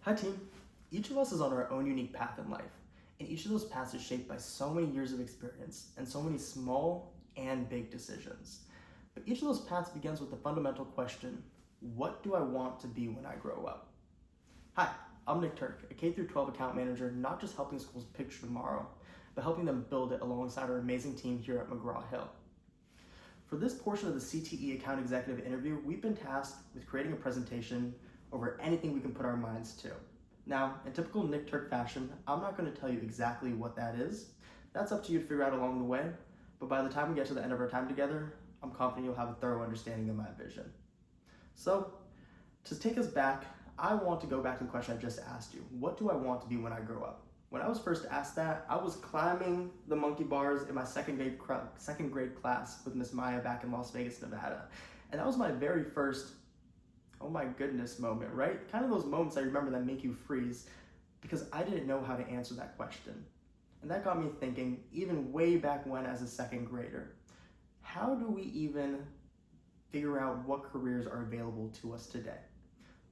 Hi team. Each of us is on our own unique path in life, and each of those paths is shaped by so many years of experience and so many small and big decisions. But each of those paths begins with the fundamental question, what do I want to be when I grow up? Hi, I'm Turk, a K-12 account manager, not just helping schools picture tomorrow, but helping them build it alongside our amazing team here at McGraw-Hill. For this portion of the CTE account executive interview, we've been tasked with creating a presentation over anything we can put our minds to. Now, in typical Turk fashion, I'm not going to tell you exactly what that is. That's up to you to figure out along the way, but by the time we get to the end of our time together, I'm confident you'll have a thorough understanding of my vision. So, to take us back, I want to go back to the question I just asked you. What do I want to be when I grow up? When I was first asked that, I was climbing the monkey bars in my second grade class with Miss Maya back in Las Vegas, Nevada. And that was my very first, oh my goodness moment, right? Kind of those moments I remember that make you freeze because I didn't know how to answer that question. And that got me thinking, even way back when as a second grader, how do we even figure out what careers are available to us today?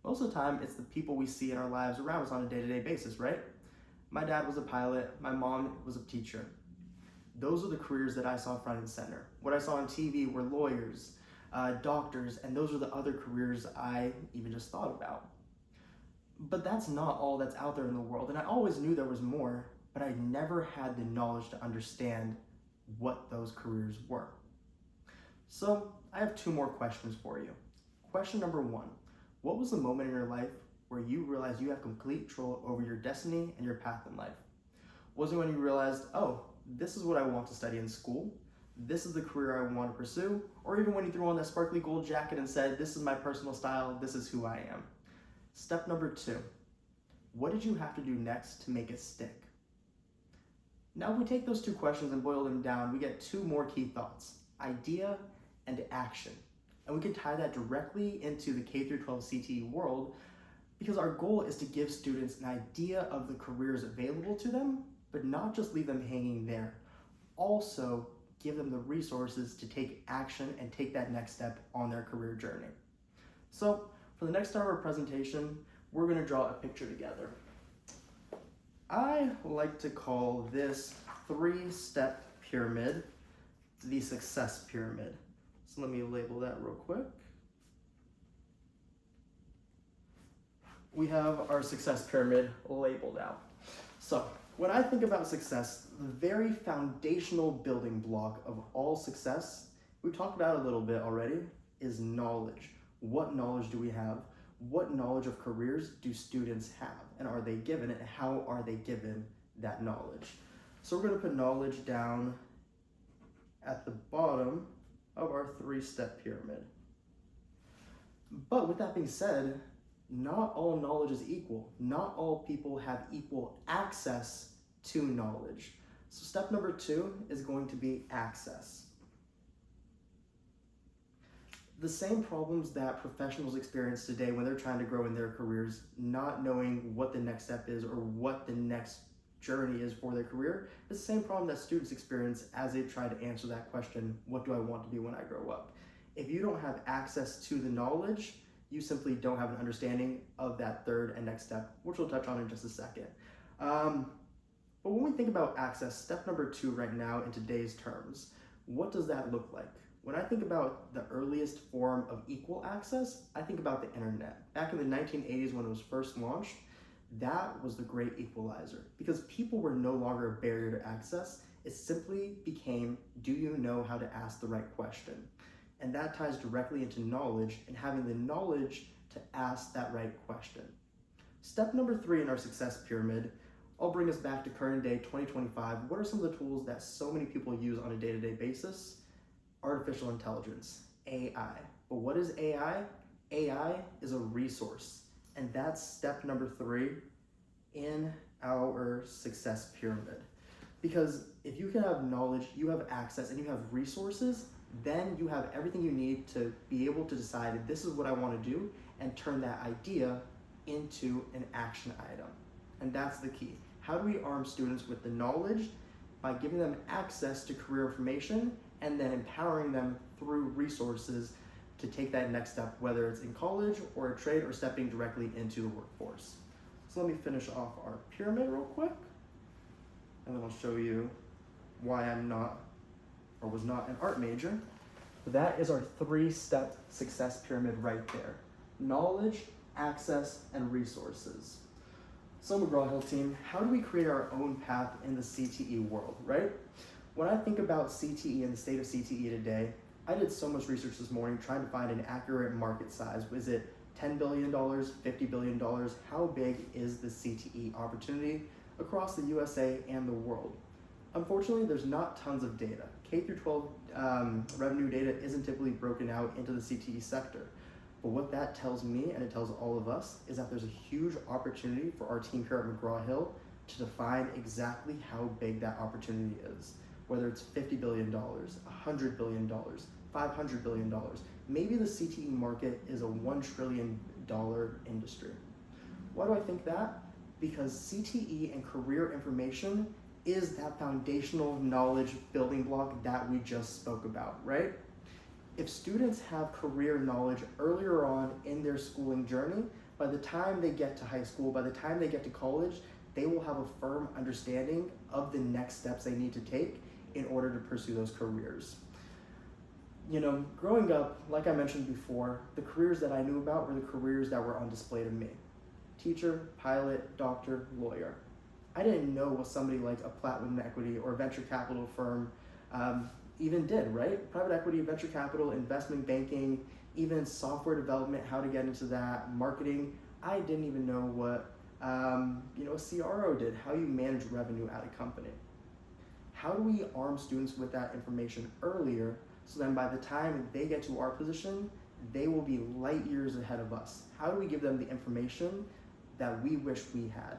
Most of the time, it's the people we see in our lives around us on a day-to-day basis, right? My dad was a pilot, my mom was a teacher. Those are the careers that I saw front and center. What I saw on TV were lawyers, doctors, and those are the other careers I even just thought about. But that's not all that's out there in the world, and I always knew there was more, but I never had the knowledge to understand what those careers were. So I have two more questions for you. Question number one, what was the moment in your life where you realized you have complete control over your destiny and your path in life? Was it when you realized, oh, this is what I want to study in school, this is the career I want to pursue, or even when you threw on that sparkly gold jacket and said, this is my personal style, this is who I am? Step number two, what did you have to do next to make it stick? Now if we take those two questions and boil them down, we get two more key thoughts, idea and action. And we can tie that directly into the K-12 CTE world because our goal is to give students an idea of the careers available to them, but not just leave them hanging there. Also, give them the resources to take action and take that next step on their career journey. So, for the next part of our presentation, we're going to draw a picture together. I like to call this three-step pyramid the success pyramid. So let me label that real quick. We have our success pyramid labeled out. So when I think about success, the very foundational building block of all success, we've talked about it a little bit already, is knowledge. What knowledge do we have? What knowledge of careers do students have? And are they given it? And how are they given that knowledge? So we're going to put knowledge down at the bottom of our three-step pyramid. But with that being said, not all knowledge is equal. Not all people have equal access to knowledge. So step number two is going to be access. The same problems that professionals experience today when they're trying to grow in their careers, not knowing what the next step is or what the next journey is for their career, is the same problem that students experience as they try to answer that question, what do I want to be when I grow up? If you don't have access to the knowledge, you simply don't have an understanding of that third and next step, which we'll touch on in just a second. But when we think about access, step number two right now in today's terms, what does that look like? When I think about the earliest form of equal access, I think about the internet. Back in the 1980s when it was first launched, that was the great equalizer because people were no longer a barrier to access. It simply became, do you know how to ask the right question? And that ties directly into knowledge and having the knowledge to ask that right question. Step number three in our success pyramid, I'll bring us back to current day 2025. What are some of the tools that so many people use on a day-to-day basis? Artificial intelligence, AI. But what is AI? AI is a resource. And that's step number three in our success pyramid. Because if you can have knowledge, you have access, and you have resources, then you have everything you need to be able to decide this is what I want to do and turn that idea into an action item. And that's the key. How do we arm students with the knowledge? By giving them access to career information and then empowering them through resources to take that next step, whether it's in college or a trade or stepping directly into the workforce. So let me finish off our pyramid real quick, and then I'll show you why I'm not, or was not, an art major. That is our 3-step success pyramid right there. Knowledge, access, and resources. So McGraw-Hill team, how do we create our own path in the CTE world, right? When I think about CTE and the state of CTE today, I did so much research this morning trying to find an accurate market size. Was it $10 billion, $50 billion? How big is the CTE opportunity across the USA and the world? Unfortunately, there's not tons of data. K through 12 revenue data isn't typically broken out into the CTE sector. But what that tells me, and it tells all of us, is that there's a huge opportunity for our team here at McGraw-Hill to define exactly how big that opportunity is. Whether it's $50 billion, $100 billion, $500 billion. Maybe the CTE market is a $1 trillion industry. Why do I think that? Because CTE and career information is that foundational knowledge building block that we just spoke about, right? If students have career knowledge earlier on in their schooling journey, by the time they get to high school, by the time they get to college, they will have a firm understanding of the next steps they need to take in order to pursue those careers. You know, growing up, like I mentioned before, the careers that I knew about were the careers that were on display to me. Teacher, pilot, doctor, lawyer. I didn't know what somebody like a Platinum Equity or venture capital firm even did, right? Private equity, venture capital, investment banking, even software development, how to get into that, marketing. I didn't even know what a CRO did, how you manage revenue at a company. How do we arm students with that information earlier so then by the time they get to our position, they will be light years ahead of us? How do we give them the information that we wish we had?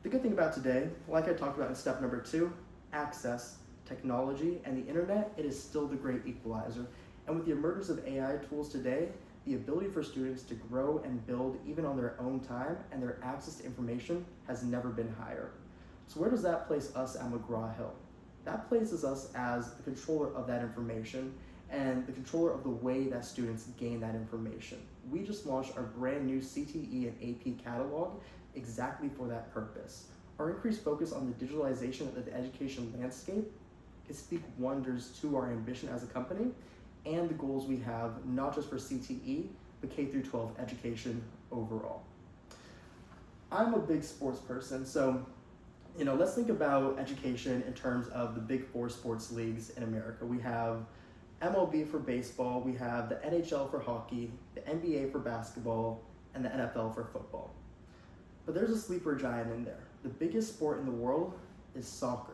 The good thing about today, like I talked about in step number 2, access, technology, and the internet, it is still the great equalizer. And with the emergence of AI tools today, the ability for students to grow and build even on their own time and their access to information has never been higher. So where does that place us at McGraw-Hill? That places us as the controller of that information and the controller of the way that students gain that information. We just launched our brand new CTE and AP catalog exactly for that purpose. Our increased focus on the digitalization of the education landscape is speak wonders to our ambition as a company and the goals we have, not just for CTE, but K through 12 education overall. I'm a big sports person, so let's think about education in terms of the big 4 sports leagues in America. We have MLB for baseball, we have the NHL for hockey, the NBA for basketball, and the NFL for football. But there's a sleeper giant in there. The biggest sport in the world is soccer.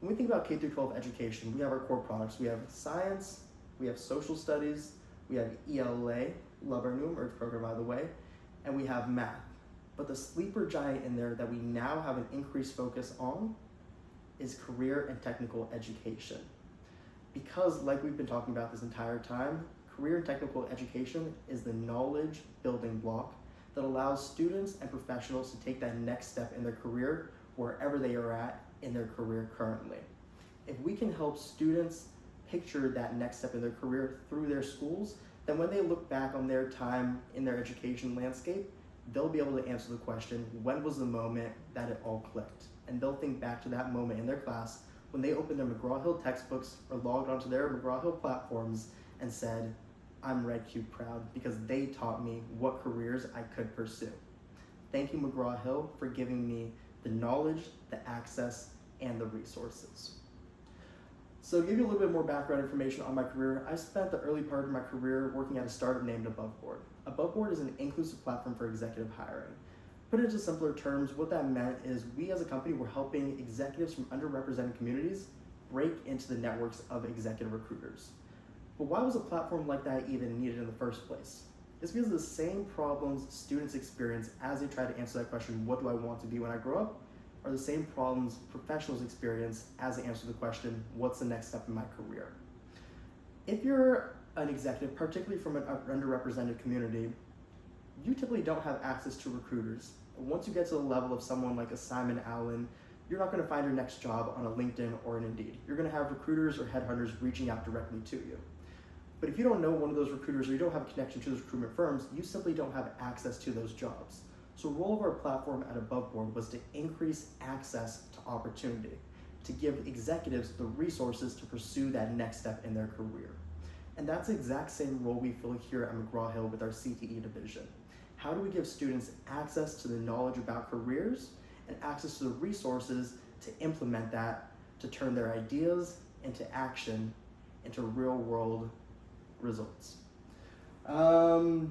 When we think about K through 12 education, we have our core products. We have science, we have social studies, we have ELA, love our new emerge program by the way, and we have math. But the sleeper giant in there that we now have an increased focus on is career and technical education. Because like we've been talking about this entire time, career and technical education is the knowledge building block that allows students and professionals to take that next step in their career wherever they are at in their career currently. If we can help students picture that next step in their career through their schools, then when they look back on their time in their education landscape, they'll be able to answer the question, when was the moment that it all clicked? And they'll think back to that moment in their class when they opened their McGraw-Hill textbooks or logged onto their McGraw-Hill platforms and said, I'm Red Cube proud because they taught me what careers I could pursue. Thank you, McGraw-Hill, for giving me the knowledge, the access, and the resources. So to give you a little bit more background information on my career, I spent the early part of my career working at a startup named AboveBoard. AboveBoard is an inclusive platform for executive hiring. Put it into simpler terms, what that meant is we as a company were helping executives from underrepresented communities break into the networks of executive recruiters. But why was a platform like that even needed in the first place? It's because of the same problems students experience as they try to answer that question, what do I want to be when I grow up, are the same problems professionals experience as they answer the question, what's the next step in my career? If you're an executive, particularly from an underrepresented community, you typically don't have access to recruiters. Once you get to the level of someone like a Simon Allen, you're not going to find your next job on a LinkedIn or an Indeed. You're going to have recruiters or headhunters reaching out directly to you. But if you don't know one of those recruiters or you don't have a connection to those recruitment firms, you simply don't have access to those jobs. So the role of our platform at Above Board was to increase access to opportunity, to give executives the resources to pursue that next step in their career. And that's the exact same role we fill here at McGraw-Hill with our CTE division. How do we give students access to the knowledge about careers and access to the resources to implement that, to turn their ideas into action, into real world results? So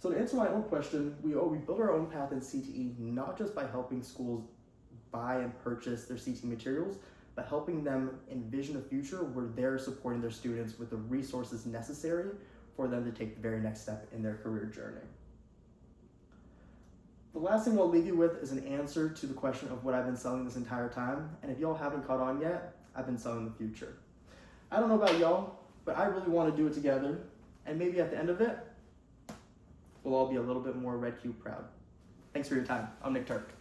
to answer my own question, we build our own path in CTE, not just by helping schools buy and purchase their CTE materials, but helping them envision a future where they're supporting their students with the resources necessary for them to take the very next step in their career journey. The last thing I'll leave you with is an answer to the question of what I've been selling this entire time. And if y'all haven't caught on yet, I've been selling the future. I don't know about y'all, but I really want to do it together. And maybe at the end of it, we'll all be a little bit more Red Cube proud. Thanks for your time. I'm Nick Turk.